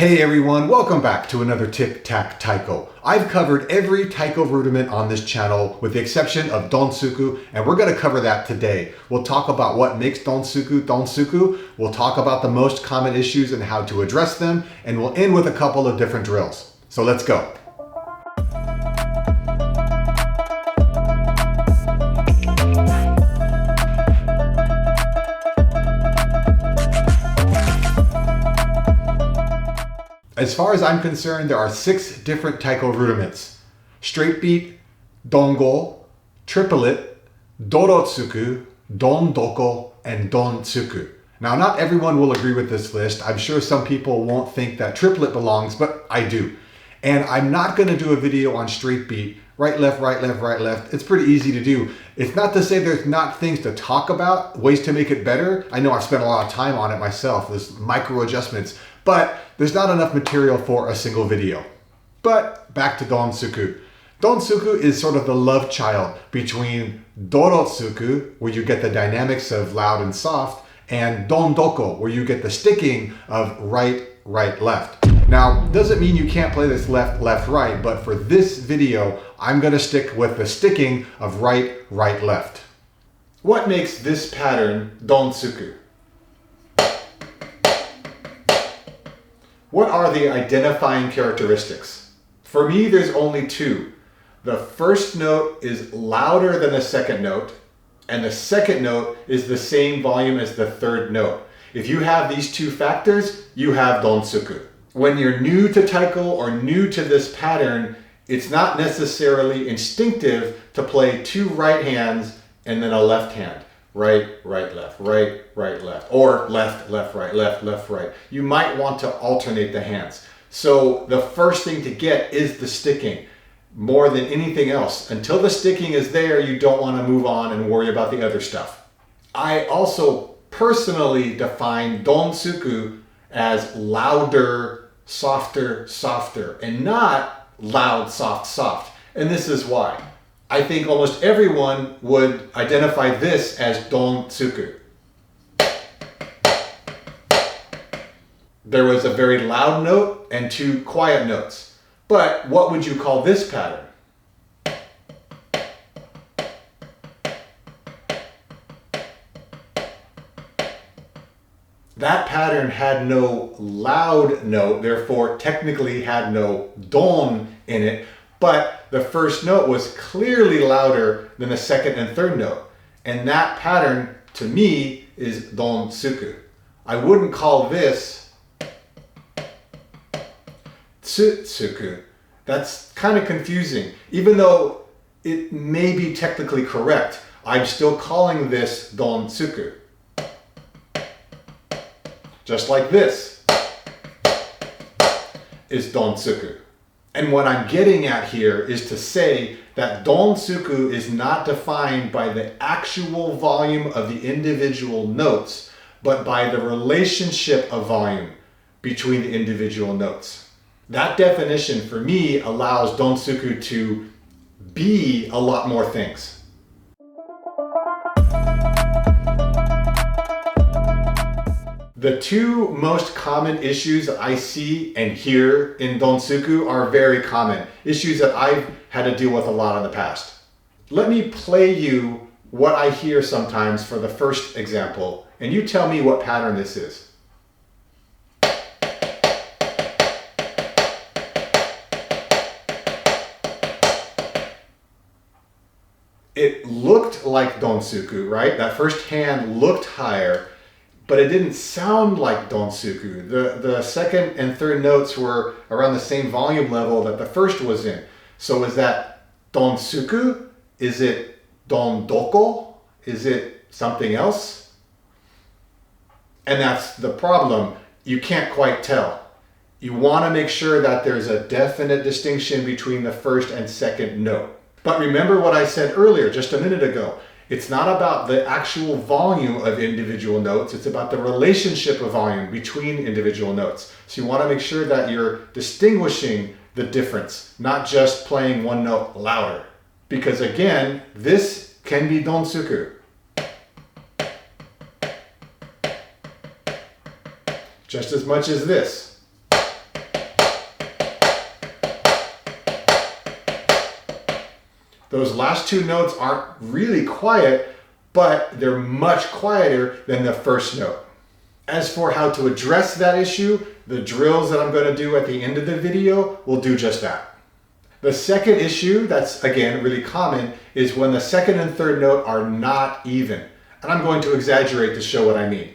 Hey everyone, welcome back to another Tic Tac Taiko. I've covered every Taiko rudiment on this channel with the exception of Tsuku, and we're going to cover that today. We'll talk about what makes Tsuku. We'll talk about the most common issues and how to address them, and we'll end with a couple of different drills. So let's go. As far as I'm concerned, there are 6 different Taiko rudiments: straight beat, dongo, triplet, dorotsuku, dondoko, and don-tsuku. Now, not everyone will agree with this list. I'm sure some people won't think that triplet belongs, but I do. And I'm not going to do a video on straight beat, right, left, right, left, right, left. It's pretty easy to do. It's not to say there's not things to talk about, ways to make it better. I know I've spent a lot of time on it myself, there's micro adjustments, but there's not enough material for a single video. But back to Don-tsuku. Don-tsuku is sort of the love child between dorotsuku, where you get the dynamics of loud and soft, and dondoko, where you get the sticking of right, right, left. Now, doesn't mean you can't play this left, left, right, but for this video, I'm gonna stick with the sticking of right, right, left. What makes this pattern Don-tsuku? What are the identifying characteristics? For me, there's only 2. The first note is louder than the second note, and the second note is the same volume as the third note. If you have these 2 factors, you have Don-tsuku. When you're new to Taiko or new to this pattern, it's not necessarily instinctive to play 2 right hands and then a left hand. Right, right, left, right, right, left, or left, left, right, left, left, right. You might want to alternate the hands. So the first thing to get is the sticking more than anything else. Until the sticking is there, you don't want to move on and worry about the other stuff. I also personally define Don-tsuku as louder, softer, softer, and not loud, soft, soft. And this is why. I think almost everyone would identify this as Don-tsuku. There was a very loud note and 2 quiet notes. But what would you call this pattern? That pattern had no loud note, therefore technically had no don in it, but the first note was clearly louder than the second and third note. And that pattern, to me, is Don-tsuku. I wouldn't call this Tsuku. That's kind of confusing. Even though it may be technically correct, I'm still calling this Don-tsuku. Just like this is Don-tsuku. And what I'm getting at here is to say that Don-tsuku is not defined by the actual volume of the individual notes, but by the relationship of volume between the individual notes. That definition for me allows Don-tsuku to be a lot more things. The 2 most common issues that I see and hear in Don-tsuku are very common, issues that I've had to deal with a lot in the past. Let me play you what I hear sometimes for the first example, and you tell me what pattern this is. It looked like Don-tsuku, right? That first hand looked higher, but it didn't sound like Don-tsuku. The second and third notes were around the same volume level that the first was in. So is that Don-tsuku? Is it Don-doko? Is it something else? And that's the problem. You can't quite tell. You want to make sure that there's a definite distinction between the first and second note. But remember what I said earlier, just a minute ago. It's not about the actual volume of individual notes, it's about the relationship of volume between individual notes. So you want to make sure that you're distinguishing the difference, not just playing one note louder. Because again, this can be Don-tsuku. Just as much as this. Those last two notes aren't really quiet, but they're much quieter than the first note. As for how to address that issue, the drills that I'm going to do at the end of the video will do just that. The second issue that's, again, really common is when the second and third note are not even. And I'm going to exaggerate to show what I mean.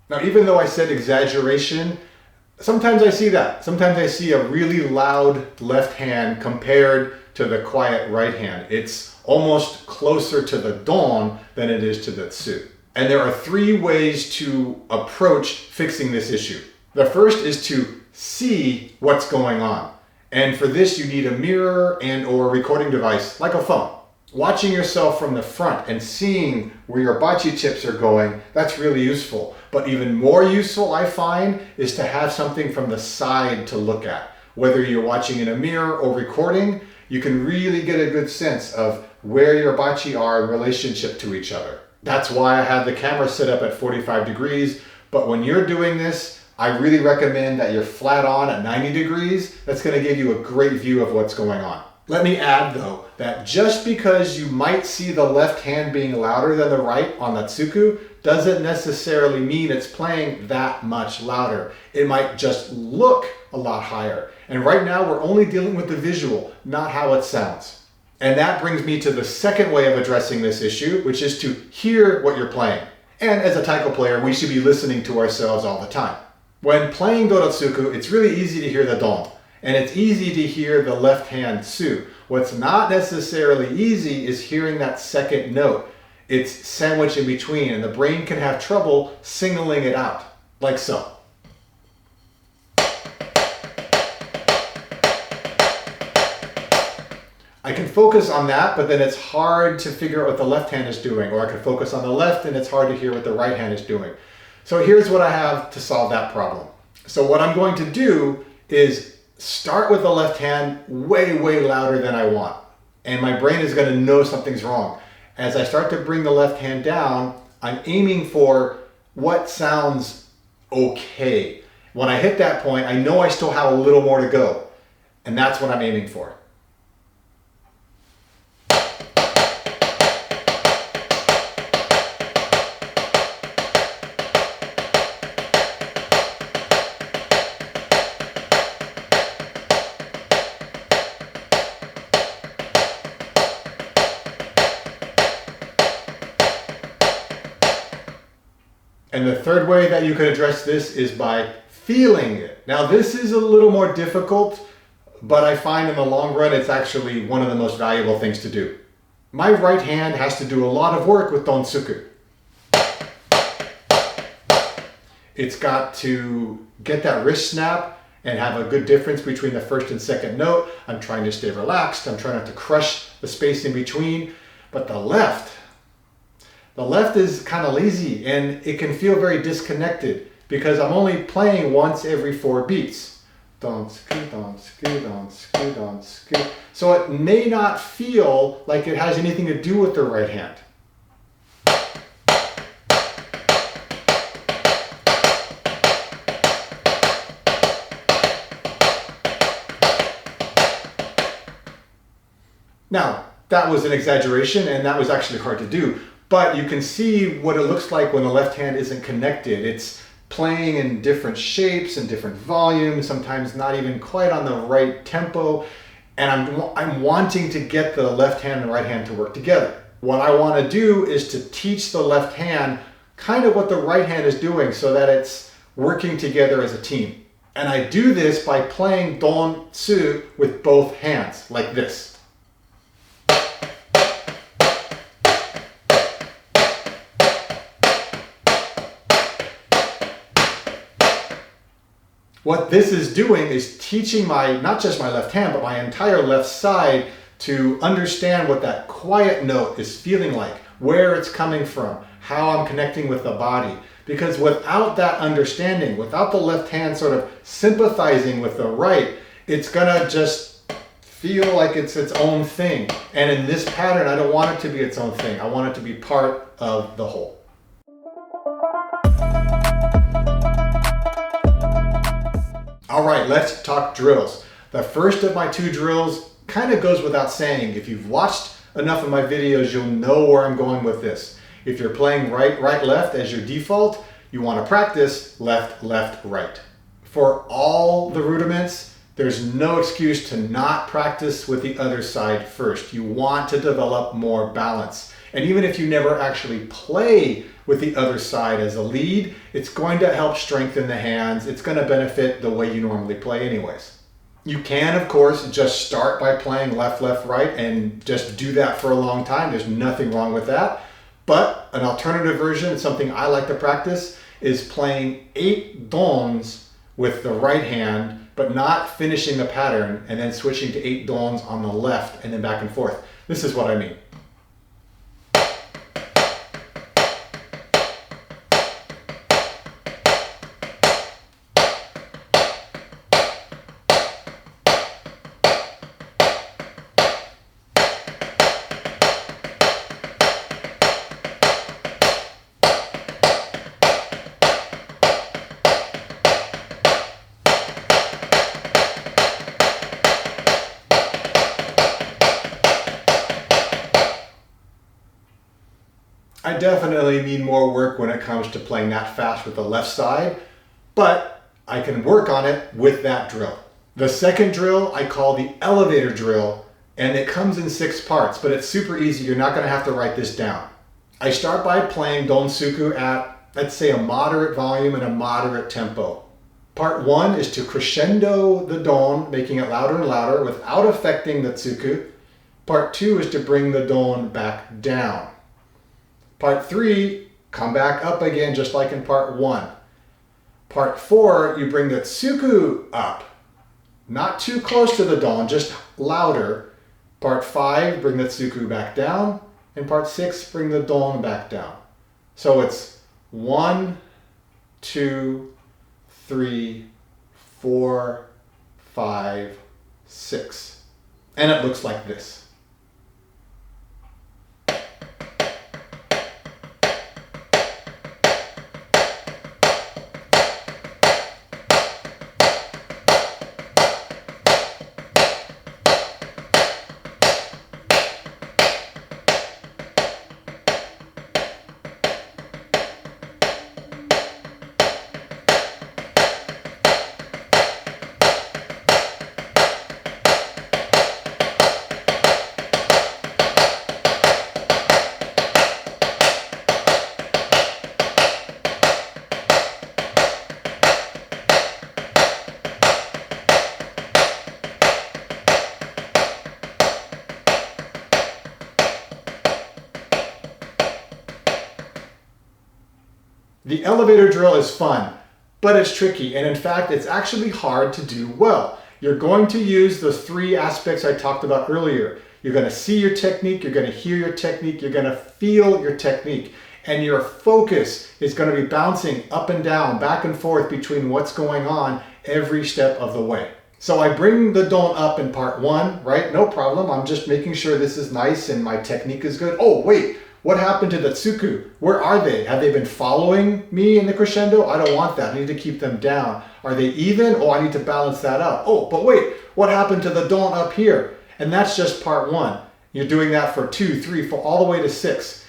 Now, even though I said exaggeration, sometimes I see that. Sometimes I see a really loud left hand compared to the quiet right hand. It's almost closer to the don than it is to the tsu. And there are three ways to approach fixing this issue. The first is to see what's going on. And for this, you need a mirror and or recording device like a phone. Watching yourself from the front and seeing where your bachi chips are going, that's really useful. But even more useful, I find, is to have something from the side to look at. Whether you're watching in a mirror or recording, you can really get a good sense of where your bachi are in relationship to each other. That's why I have the camera set up at 45 degrees. But when you're doing this, I really recommend that you're flat on at 90 degrees. That's going to give you a great view of what's going on. Let me add though, that just because you might see the left hand being louder than the right on the tsuku, doesn't necessarily mean it's playing that much louder. It might just look a lot higher. And right now we're only dealing with the visual, not how it sounds. And that brings me to the second way of addressing this issue, which is to hear what you're playing. And as a taiko player, we should be listening to ourselves all the time. When playing dorotsuku, it's really easy to hear the don. And it's easy to hear the left hand tsu. What's not necessarily easy is hearing that second note. It's sandwiched in between, and the brain can have trouble singling it out, like so. I can focus on that, but then it's hard to figure out what the left hand is doing, or I can focus on the left and it's hard to hear what the right hand is doing. So here's what I have to solve that problem. So what I'm going to do is start with the left hand way, way louder than I want. And my brain is going to know something's wrong. As I start to bring the left hand down, I'm aiming for what sounds okay. When I hit that point, I know I still have a little more to go. And that's what I'm aiming for. And the third way that you can address this is by feeling it. Now this is a little more difficult, but I find in the long run it's actually one of the most valuable things to do. My right hand has to do a lot of work with don tsuku. It's got to get that wrist snap and have a good difference between the first and second note. I'm trying to stay relaxed. I'm trying not to crush the space in between. But the left is kind of lazy and it can feel very disconnected because I'm only playing once every 4 beats. Don, tsuku, don, tsuku, don, tsuku, don, tsuku. So it may not feel like it has anything to do with the right hand. Now, that was an exaggeration and that was actually hard to do. But you can see what it looks like when the left hand isn't connected. It's playing in different shapes and different volumes, sometimes not even quite on the right tempo. And I'm wanting to get the left hand and right hand to work together. What I want to do is to teach the left hand kind of what the right hand is doing so that it's working together as a team. And I do this by playing don tsu with both hands, like this. What this is doing is teaching not just my left hand, but my entire left side to understand what that quiet note is feeling like, where it's coming from, how I'm connecting with the body. Because without that understanding, without the left hand sort of sympathizing with the right, it's gonna just feel like it's its own thing. And in this pattern, I don't want it to be its own thing. I want it to be part of the whole. All right, let's talk drills. The first of my 2 drills kind of goes without saying. If you've watched enough of my videos, you'll know where I'm going with this. If you're playing right, right, left as your default, you want to practice left, left, right. For all the rudiments, there's no excuse to not practice with the other side first. You want to develop more balance. And even if you never actually play with the other side as a lead, it's going to help strengthen the hands. It's going to benefit the way you normally play anyways. You can, of course, just start by playing left, left, right and just do that for a long time. There's nothing wrong with that. But an alternative version, something I like to practice, is playing 8 dons with the right hand, but not finishing the pattern and then switching to 8 dons on the left and then back and forth. This is what I mean. I definitely need more work when it comes to playing that fast with the left side, but I can work on it with that drill. The second drill I call the elevator drill, and it comes in 6 parts, but it's super easy. You're not going to have to write this down. I start by playing Don Tsuku at, let's say, a moderate volume and a moderate tempo. Part 1 is to crescendo the Don, making it louder and louder without affecting the Tsuku. Part 2 is to bring the Don back down. Part 3, come back up again, just like in part 1. Part 4, you bring the Tsuku up. Not too close to the Don, just louder. Part 5, bring the Tsuku back down. And part 6, bring the Don back down. So it's 1, 2, 3, 4, 5, 6. And it looks like this. The elevator drill is fun, but it's tricky, and in fact, it's actually hard to do well. You're going to use the 3 aspects I talked about earlier. You're going to see your technique, you're going to hear your technique, you're going to feel your technique, and your focus is going to be bouncing up and down, back and forth between what's going on every step of the way. So I bring the Don up in part 1, right? No problem. I'm just making sure this is nice and my technique is good. Oh, wait. What happened to the Tsuku? Where are they? Have they been following me in the crescendo? I don't want that. I need to keep them down. Are they even? Oh, I need to balance that out. Oh, but wait, what happened to the Don up here? And that's just part 1. You're doing that for 2, 3, 4, all the way to 6.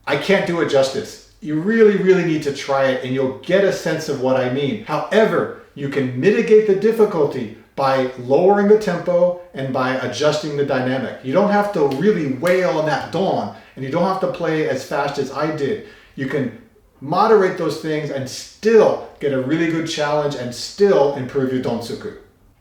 I can't do it justice. You really, really need to try it and you'll get a sense of what I mean. However, you can mitigate the difficulty by lowering the tempo and by adjusting the dynamic. You don't have to really wail on that Don, and you don't have to play as fast as I did. You can moderate those things and still get a really good challenge and still improve your Don Tsuku.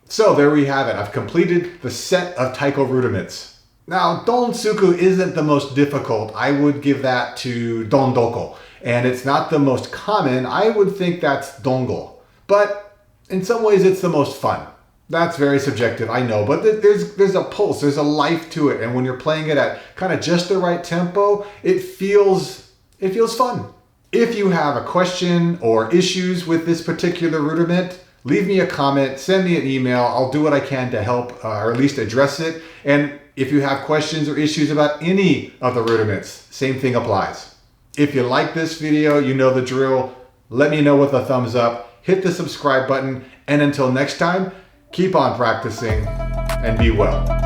So there we have it. I've completed the set of Taiko rudiments. Now, Don Tsuku isn't the most difficult. I would give that to Don Doko. And it's not the most common. I would think that's Dongo. But in some ways, it's the most fun. That's very subjective, I know, but there's a pulse, there's a life to it, and when you're playing it at kind of just the right tempo, it feels fun. If you have a question or issues with this particular rudiment, leave me a comment, send me an email. I'll do what I can to help or at least address it. And if you have questions or issues about any of the rudiments, same thing applies. If you like this video, you know the drill. Let me know with a thumbs up. hit the subscribe button, and until next time, keep on practicing and be well.